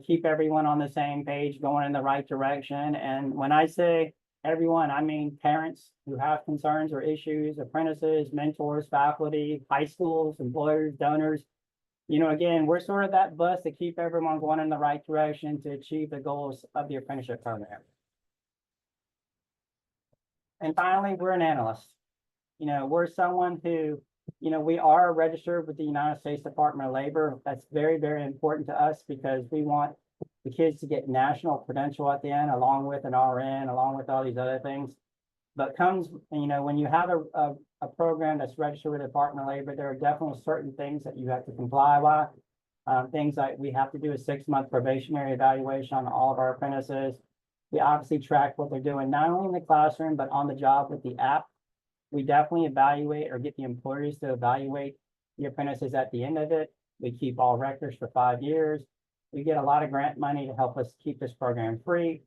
keep everyone on the same page, going in the right direction. And when I say everyone, I mean parents who have concerns or issues, apprentices, mentors, faculty, high schools, employers, donors. Again, we're sort of that bus to keep everyone going in the right direction to achieve the goals of the apprenticeship program. And finally, we're an analyst. We're someone who, we are registered with the United States Department of Labor. That's very, very important to us because we want the kids to get national credential at the end, along with an RN, along with all these other things. But when you have a program that's registered with the Department of Labor, there are definitely certain things that you have to comply with. Things like we have to do a 6-month probationary evaluation on all of our apprentices. We obviously track what they're doing, not only in the classroom, but on the job with the app. We definitely evaluate or get the employers to evaluate the apprentices at the end of it. We keep all records for 5 years. We get a lot of grant money to help us keep this program free.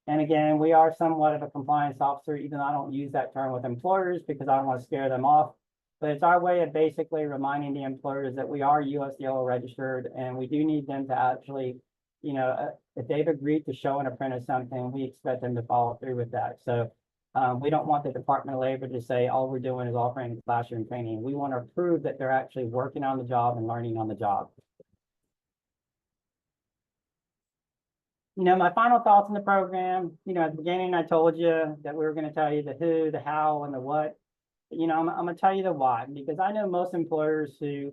And again, we are somewhat of a compliance officer, even though I don't use that term with employers because I don't want to scare them off. But it's our way of basically reminding the employers that we are USDO registered and we do need them to actually, if they've agreed to show an apprentice something, we expect them to follow through with that. So we don't want the Department of Labor to say all we're doing is offering classroom training. We want to prove that they're actually working on the job and learning on the job. My final thoughts on the program, at the beginning, I told you that we were going to tell you the who, the how, and the what. I'm going to tell you the why, because I know most employers who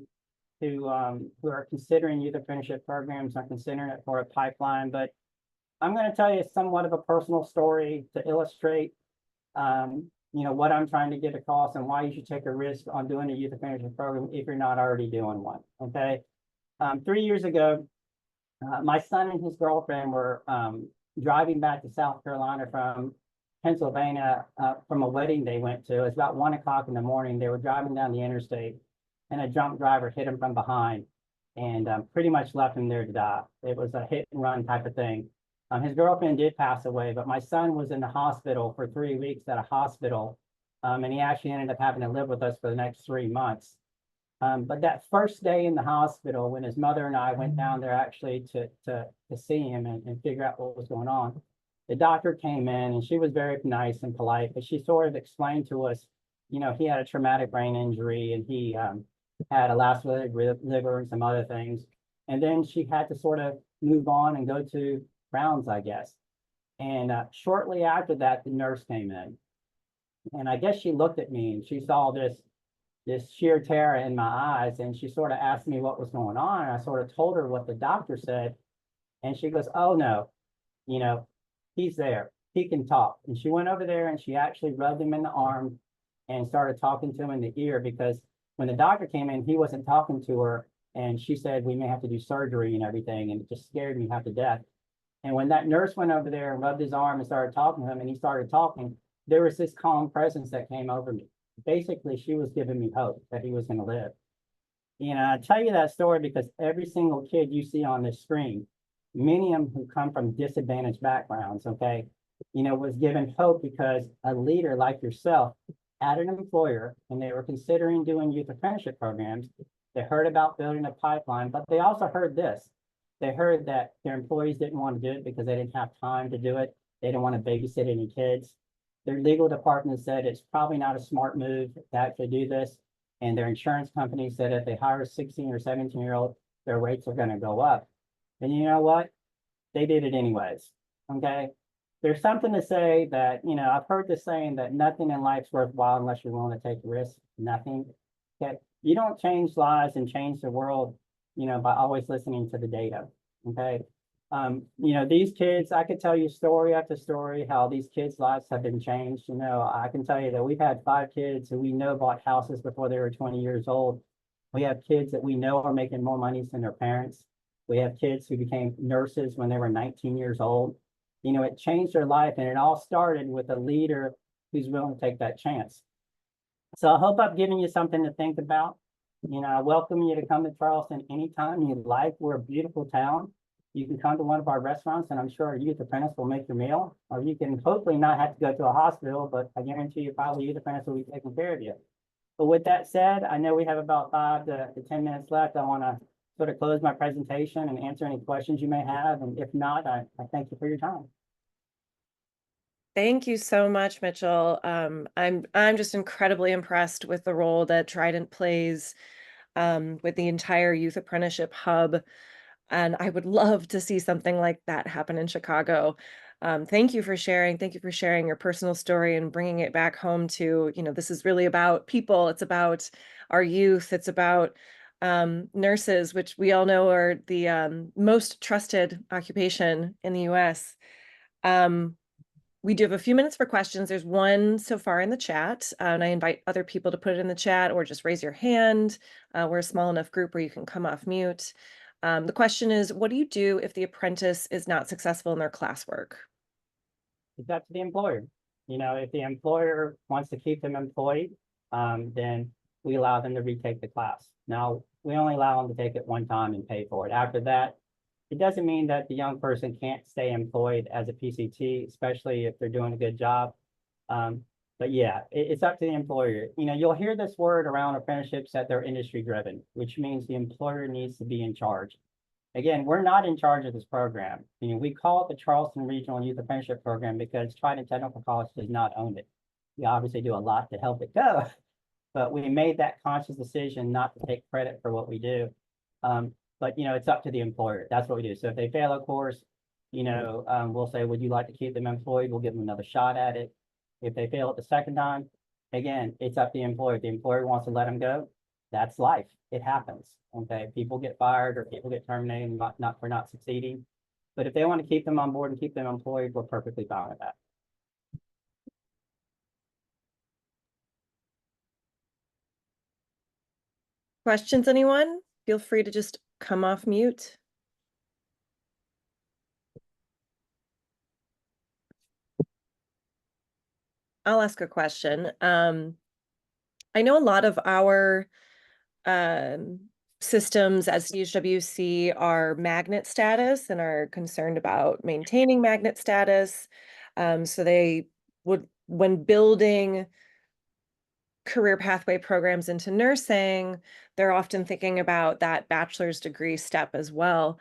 are considering youth apprenticeship programs are considering it for a pipeline, but I'm going to tell you somewhat of a personal story to illustrate, what I'm trying to get across and why you should take a risk on doing a youth apprenticeship program if you're not already doing one, okay? 3 years ago, my son and his girlfriend were driving back to South Carolina from Pennsylvania from a wedding they went to. It was about 1 o'clock in the morning. They were driving down the interstate and a drunk driver hit him from behind and pretty much left him there to die. It was a hit and run type of thing. His girlfriend did pass away, but my son was in the hospital for 3 weeks at a hospital. And he actually ended up having to live with us for the next 3 months. But that first day in the hospital, when his mother and I went down there actually to see him and figure out what was going on, the doctor came in and she was very nice and polite, but she sort of explained to us, he had a traumatic brain injury and he had a lacerated liver and some other things. And then she had to sort of move on and go to rounds, I guess. And shortly after that, the nurse came in. And I guess she looked at me and she saw this sheer terror in my eyes. And she sort of asked me what was going on. And I sort of told her what the doctor said. And she goes, oh no, he's there. He can talk. And she went over there and she actually rubbed him in the arm and started talking to him in the ear, because when the doctor came in, he wasn't talking to her. And she said, we may have to do surgery and everything. And it just scared me half to death. And when that nurse went over there and rubbed his arm and started talking to him and he started talking, there was this calm presence that came over me. Basically, she was giving me hope that he was going to live. I tell you that story because every single kid you see on this screen, many of them who come from disadvantaged backgrounds, okay, was given hope because a leader like yourself at an employer, and they were considering doing youth apprenticeship programs, they heard about building a pipeline, but they also heard this. They heard that their employees didn't want to do it because they didn't have time to do it. They didn't want to babysit any kids. Their legal department said it's probably not a smart move to actually do this. And their insurance company said if they hire a 16 or 17-year-old, their rates are going to go up. And you know what? They did it anyways, okay? There's something to say that, I've heard the saying that nothing in life's worthwhile unless you're willing to take a risk. Nothing, okay? You don't change lives and change the world, by always listening to the data, okay? These kids, I could tell you story after story how these kids' lives have been changed. I can tell you that we've had 5 kids who we know bought houses before they were 20 years old. We have kids that we know are making more money than their parents. We have kids who became nurses when they were 19 years old. It changed their life, and it all started with a leader who's willing to take that chance. So I hope I've given you something to think about. I welcome you to come to Charleston anytime you like. We're a beautiful town. you can come to one of our restaurants and I'm sure our youth apprentice will make your meal. Or you can hopefully not have to go to a hospital, but I guarantee you probably youth apprentice will be taking care of you. But with that said, I know we have about 5 to 10 minutes left. I want to sort of close my presentation and answer any questions you may have. And if not, I thank you for your time. Thank you so much, Mitchell. I'm just incredibly impressed with the role that Trident plays with the entire youth apprenticeship hub. And I would love to see something like that happen in Chicago. Thank you for sharing. Thank you for sharing your personal story and bringing it back home to, this is really about people. It's about our youth. It's about nurses, which we all know are the most trusted occupation in the US. We do have a few minutes for questions. There's one so far in the chat, and I invite other people to put it in the chat or just raise your hand. We're a small enough group where you can come off mute. The question is, what do you do if the apprentice is not successful in their classwork? It's up to the employer. If the employer wants to keep them employed, then we allow them to retake the class. Now, we only allow them to take it one time and pay for it. After that, it doesn't mean that the young person can't stay employed as a PCT, especially if they're doing a good job. But yeah, it's up to the employer. You'll hear this word around apprenticeships that they're industry driven, which means the employer needs to be in charge. Again, we're not in charge of this program. We call it the Charleston Regional Youth Apprenticeship Program because Trident Technical College does not own it. We obviously do a lot to help it go, but we made that conscious decision not to take credit for what we do. But it's up to the employer. That's what we do. So if they fail a course, we'll say, would you like to keep them employed? We'll give them another shot at it. If they fail it the second time, again, it's up to the employer. If the employer wants to let them go, that's life. It happens. Okay, people get fired or people get terminated for not succeeding. But if they want to keep them on board and keep them employed, we're perfectly fine with that. Questions, anyone? Feel free to just come off mute. I'll ask a question. I know a lot of our systems as CHWC are magnet status and are concerned about maintaining magnet status. So they would, when building career pathway programs into nursing, they're often thinking about that bachelor's degree step as well.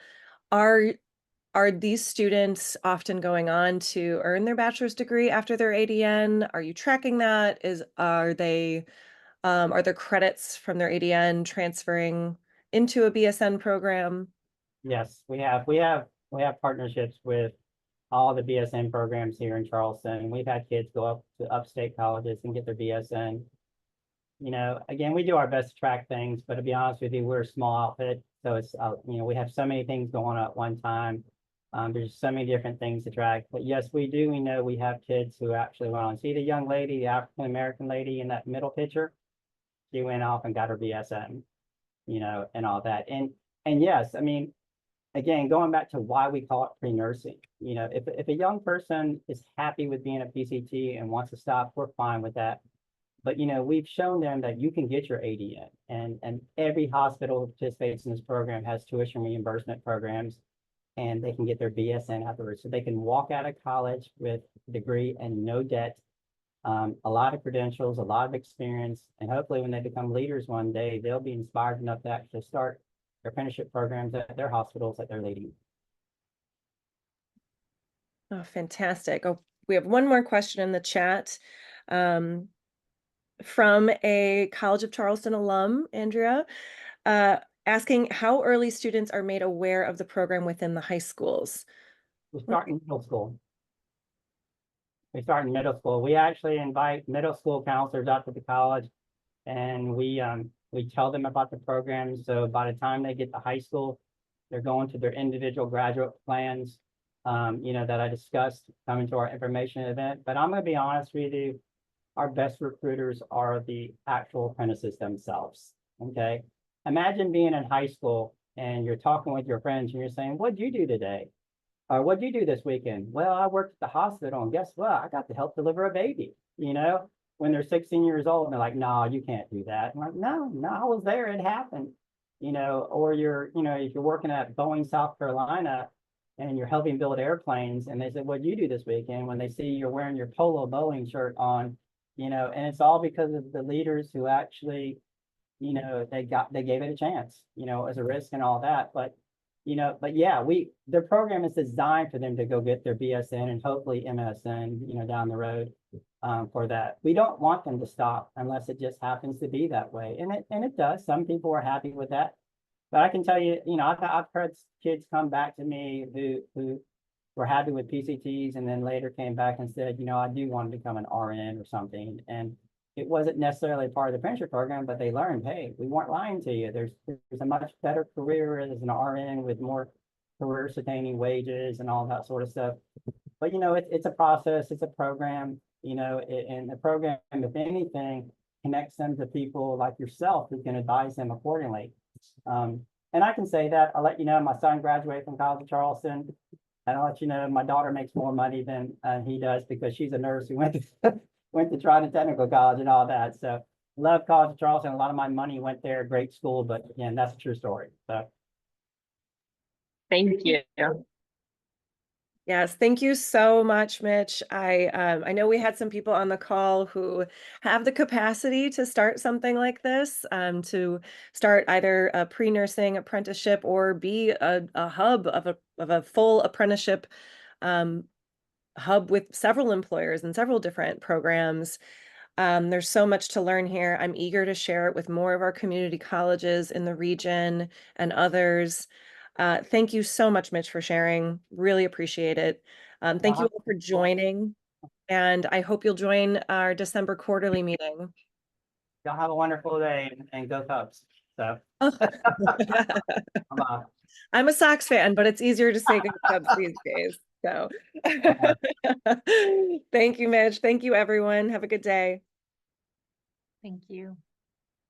Are these students often going on to earn their bachelor's degree after their ADN? Are you tracking that? Are there credits from their ADN transferring into a BSN program? Yes, we have partnerships with all the BSN programs here in Charleston. We've had kids go up to upstate colleges and get their BSN. Again, we do our best to track things, but to be honest with you, we're a small outfit. So it's, we have so many things going on at one time. There's so many different things to track. But yes, we do. We know we have kids who actually went on. See the young lady, the African-American lady in that middle picture? She went off and got her BSN, and all that. And yes, again, going back to why we call it pre-nursing, if a young person is happy with being a PCT and wants to stop, we're fine with that. But, we've shown them that you can get your ADN and every hospital that participates in this program has tuition reimbursement programs and they can get their BSN afterwards. So they can walk out of college with a degree and no debt, a lot of credentials, a lot of experience, and hopefully when they become leaders one day, they'll be inspired enough to actually start their apprenticeship programs at their hospitals that they're leading. Oh, fantastic. Oh, we have one more question in the chat. From a College of Charleston alum, Andrea, asking how early students are made aware of the program within the high schools. We start in middle school. We actually invite middle school counselors out to the college and we tell them about the program. So by the time they get to high school, they're going to their individual graduate plans, that I discussed coming to our information event. But I'm going to be honest with you, our best recruiters are the actual apprentices themselves, okay? Imagine being in high school and you're talking with your friends and you're saying, what'd you do today? Or what'd you do this weekend? Well, I worked at the hospital and guess what? I got to help deliver a baby, when they're 16 years old and they're like, no, you can't do that. I'm like, no, I was there, it happened. Or you're, if you're working at Boeing, South Carolina, and you're helping build airplanes, and they said, what'd you do this weekend? When they see you're wearing your Polo Boeing shirt on, and it's all because of the leaders who actually, they gave it a chance, as a risk and all that, but yeah, their program is designed for them to go get their BSN and hopefully MSN, down the road, for that. We don't want them to stop unless it just happens to be that way. And it does. Some people are happy with that. But I can tell you, I've heard kids come back to me who were happy with PCTs and then later came back and said, I do want to become an RN or something. And it wasn't necessarily part of the apprenticeship program, but they learned, hey, we weren't lying to you. There's a much better career as an RN with more career sustaining wages and all that sort of stuff. But it's a process, it's a program, and the program, if anything, connects them to people like yourself who can advise them accordingly. And I can say that, I'll let you know, my son graduated from College of Charleston, and I'll let you know, my daughter makes more money than he does because she's a nurse who went to Trident Technical College and all that. So love College of Charleston. A lot of my money went there, great school, but again, that's a true story. So. Thank you. Yes, thank you so much, Mitch. I know we had some people on the call who have the capacity to start something like this, to start either a pre-nursing apprenticeship or be a hub of a full apprenticeship hub with several employers and several different programs. There's so much to learn here. I'm eager to share it with more of our community colleges in the region and others. Thank you so much, Mitch, for sharing. Really appreciate it. Thank you all for joining, and I hope you'll join our December quarterly meeting. Y'all have a wonderful day and go Cubs. So. I'm a Sox fan, but it's easier to say go Cubs these days. So thank you, Mitch. Thank you, everyone. Have a good day. Thank you.